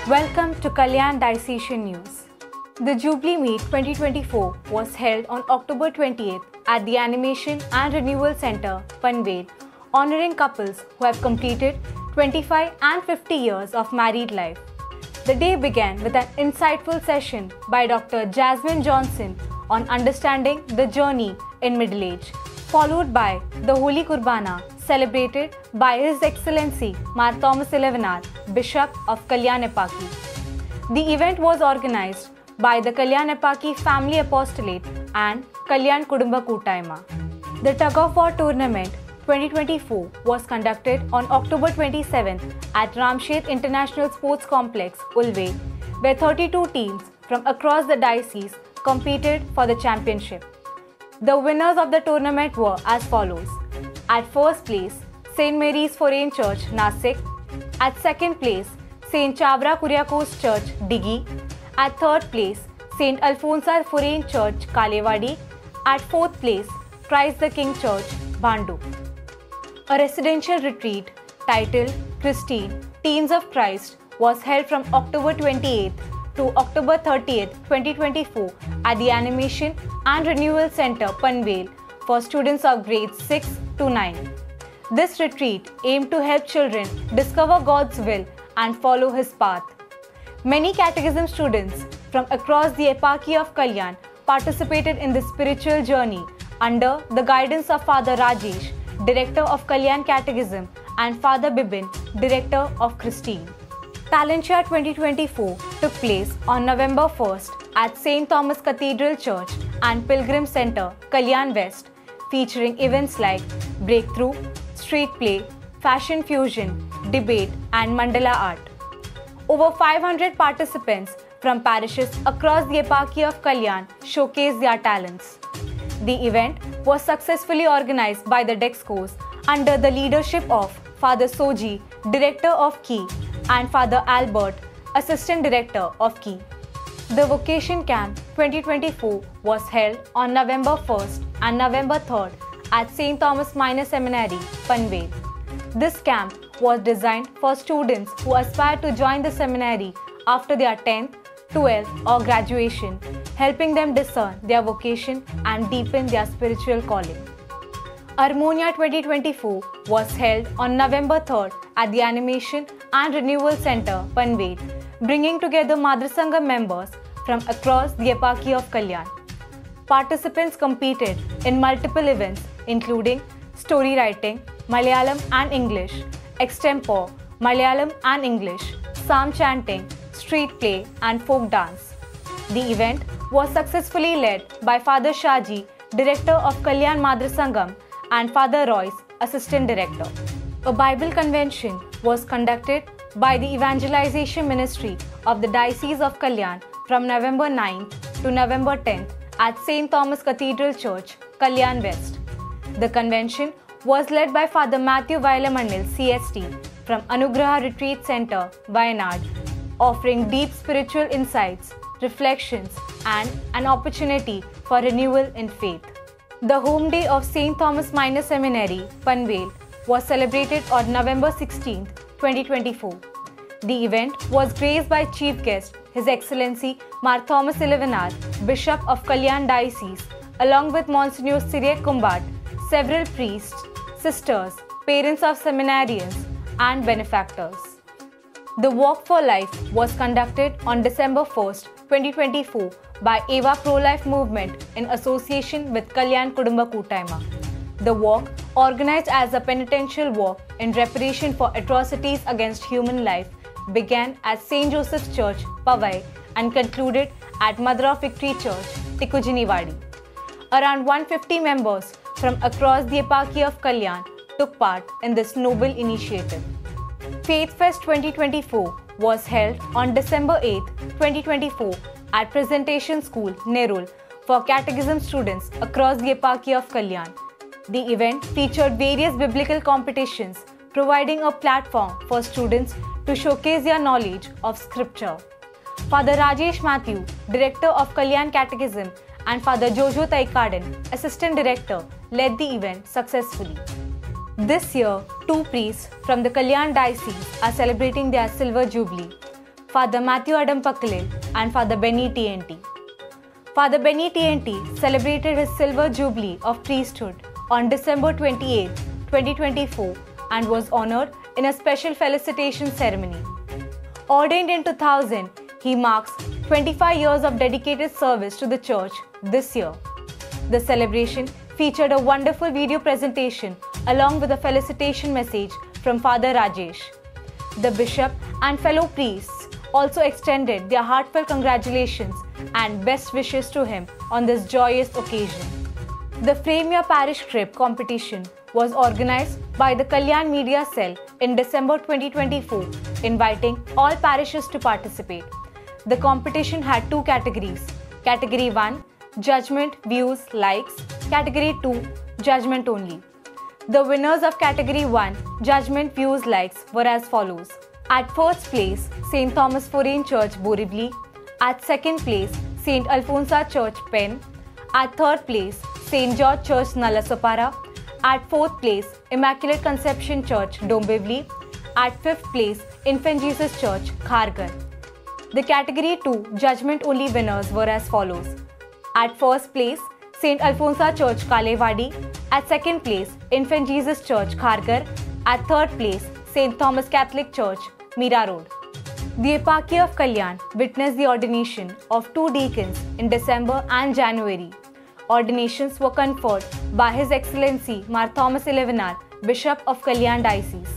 Welcome to Kalyan Diocesan News. The Jubilee Meet 2024 was held on October 28th at the Animation and Renewal Center, Panvel, honoring couples who have completed 25 and 50 years of married life. The day began with an insightful session by Dr. Jasmine Johnson on understanding the journey in middle age, followed by the Holy Kurbana celebrated by His Excellency Mar Thomas Ilevanar, Bishop of Kalyan Epaki. The event was organized by the Kalyan Epaki Family Apostolate and Kalyan Kudumba Koottaima. The Tug of War Tournament 2024 was conducted on October 27th at Ramshed International Sports Complex, Ulve, where 32 teams from across the diocese competed for the championship. The winners of the tournament were as follows. At first place, St. Mary's Foreign Church, Nasik. At second place, St. Chavra Kuriakose Church, Dighi. At third place, St. Alphonsar Foreign Church, Kalewadi. At fourth place, Christ the King Church, Bhandu. A residential retreat titled Christine, Teens of Christ was held from October 28th to October 30th, 2024 at the Animation and Renewal Center, Panvel, for students of grades 6 to 9. This retreat aimed to help children discover God's will and follow His path. Many catechism students from across the Eparchy of Kalyan participated in this spiritual journey under the guidance of Father Rajesh, Director of Kalyan Catechism, and Father Bibin, Director of Christine. Talentia 2024 took place on November 1st at St. Thomas Cathedral Church and Pilgrim Center, Kalyan West, featuring events like breakthrough, street play, fashion fusion, debate, and mandala art. Over 500 participants from parishes across the Eparchy of Kalyan showcased their talents. The event was successfully organized by the Dexcos under the leadership of Father Soji, Director of Key, and Father Albert, Assistant Director of Key. The Vocation Camp 2024 was held on November 1st and November 3rd at St. Thomas Minor Seminary, Panvel. This camp was designed for students who aspire to join the seminary after their 10th, 12th or graduation, helping them discern their vocation and deepen their spiritual calling. Harmonia 2024 was held on November 3rd at the Animation and Renewal Center, Panvel, bringing together Madhur Sangam members from across the Eparchy of Kalyan. Participants competed in multiple events including story writing, Malayalam and English, extempore, Malayalam and English, psalm chanting, street play and folk dance. The event was successfully led by Father Shaji, Director of Kalyan Madhur Sangam, and Father Royce, Assistant Director. A Bible convention was conducted by the Evangelization Ministry of the Diocese of Kalyan from November 9th to November 10th at St. Thomas Cathedral Church, Kalyan West. The convention was led by Father Matthew Vailamandil, CST, from Anugraha Retreat Center, Wayanad, offering deep spiritual insights, reflections, and an opportunity for renewal in faith. The home day of St. Thomas Minor Seminary, Panvel, was celebrated on November 16, 2024. The event was graced by Chief Guest, His Excellency Mar Thomas Ilevanar, Bishop of Kalyan Diocese, along with Monsignor Cyriac Kumbat, several priests, sisters, parents of seminarians, and benefactors. The Walk for Life was conducted on December 1st, 2024 by Eva Pro-Life Movement in association with Kalyan Kudumba Koottaima. The walk, organized as a penitential walk in reparation for atrocities against human life, began at St. Joseph's Church, Powai, and concluded at Mother of Victory Church, Tikujiniwadi. Around 150 members from across the Eparchy of Kalyan took part in this noble initiative. Faith Fest 2024 was held on December 8, 2024 at Presentation School, Nerul, for catechism students across the Eparchy of Kalyan. The event featured various biblical competitions, providing a platform for students to showcase their knowledge of Scripture. Father Rajesh Matthew, Director of Kalyan Catechism, and Father Jojo Taikadan, Assistant Director, led the event successfully. This year, two priests from the Kalyan Diocese are celebrating their Silver Jubilee. Father Matthew Adam Pakale, and Father Benny TNT. Father Benny TNT celebrated his silver jubilee of priesthood on December 28, 2024 and was honored in a special felicitation ceremony. Ordained in 2000, he marks 25 years of dedicated service to the church this year. The celebration featured a wonderful video presentation along with a felicitation message from Father Rajesh. The bishop and fellow priests also extended their heartfelt congratulations and best wishes to him on this joyous occasion. The Frame Your Parish Trip competition was organized by the Kalyan Media Cell in December 2024, inviting all parishes to participate. The competition had two categories. Category 1, Judgment, Views, Likes. Category 2, Judgment Only. The winners of Category 1, Judgment, Views, Likes were as follows. At first place, St. Thomas Foreign Church, Borivali. At second place, St. Alphonsa Church, Penn. At third place, St. George Church, Nalasopara. At fourth place, Immaculate Conception Church, Dombivli. At fifth place, Infant Jesus Church, Kharghar. The Category 2 Judgment Only winners were as follows. At first place, St. Alphonsa Church, Kalewadi. At second place, Infant Jesus Church, Kharghar. At third place, St. Thomas Catholic Church, Mira Road. The Eparchy of Kalyan witnessed the ordination of 2 deacons in December and January. Ordinations were conferred by His Excellency Mar Thomas Ilevanar, Bishop of Kalyan Diocese.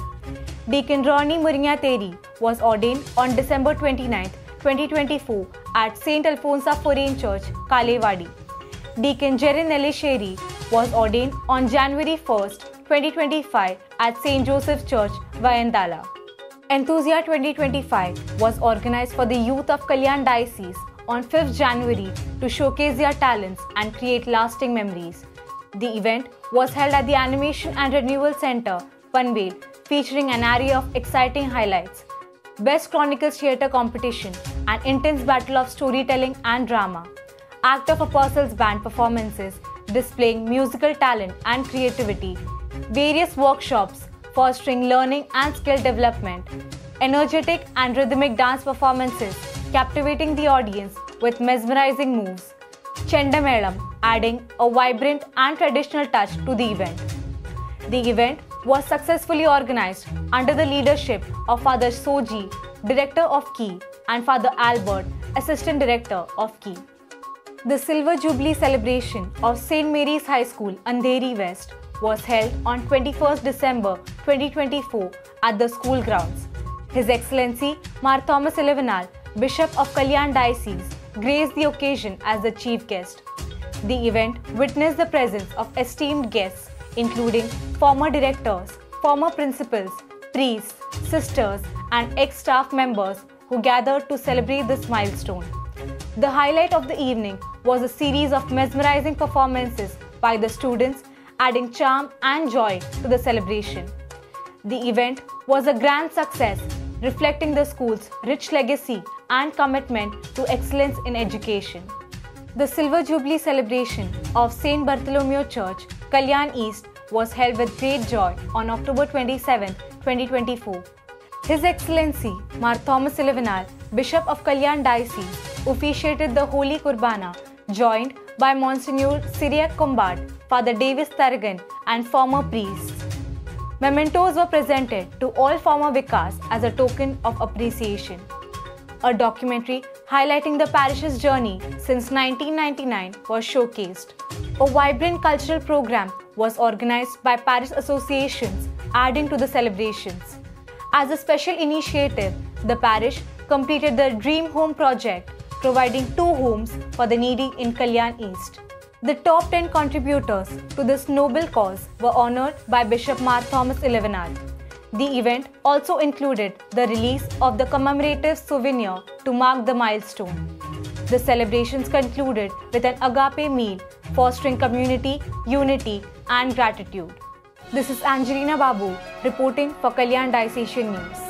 Deacon Ronnie Muringateri was ordained on December 29, 2024 at St. Alphonsa Foreign Church, Kalewadi. Deacon Jerin Elisheri was ordained on January 1, 2025 at St. Joseph Church, Vayandala. Enthusia 2025 was organized for the youth of Kalyan Diocese on 5th January to showcase their talents and create lasting memories. The event was held at the Animation and Renewal Center, Panvel, featuring an array of exciting highlights. Best Chronicles Theatre Competition, an intense battle of storytelling and drama. Act of Apostles Band performances displaying musical talent and creativity. Various workshops fostering learning and skill development. Energetic and rhythmic dance performances captivating the audience with mesmerizing moves. Chendamelam adding a vibrant and traditional touch to the event. The event was successfully organized under the leadership of Father Soji, Director of Key, and Father Albert, Assistant Director of Key. The Silver Jubilee celebration of St. Mary's High School, Andheri West, was held on 21st December 2024 at the school grounds. His Excellency Mar Thomas Ilevanar, Bishop of Kalyan Diocese, graced the occasion as the chief guest. The event witnessed the presence of esteemed guests including former directors, former principals, priests, sisters, and ex-staff members who gathered to celebrate this milestone. The highlight of the evening was a series of mesmerizing performances by the students, adding charm and joy to the celebration. The event was a grand success, reflecting the school's rich legacy and commitment to excellence in education. The Silver Jubilee celebration of St. Bartholomew Church, Kalyan East, was held with great joy on October 27, 2024. His Excellency Mar Thomas Ilevanar, Bishop of Kalyan Diocese, officiated the Holy Kurbana, joined by Monsignor Syriac Kombat, Father Davis Taragan, and former priests. Mementos were presented to all former vicars as a token of appreciation. A documentary highlighting the parish's journey since 1999 was showcased. A vibrant cultural program was organized by parish associations, adding to the celebrations. As a special initiative, the parish completed the Dream Home project, providing 2 homes for the needy in Kalyan East. The top 10 contributors to this noble cause were honored by Bishop Mar Thomas Ilevanar. The event also included the release of the commemorative souvenir to mark the milestone. The celebrations concluded with an agape meal, fostering community, unity, and gratitude. This is Angelina Babu reporting for Kalyan Diocesan News.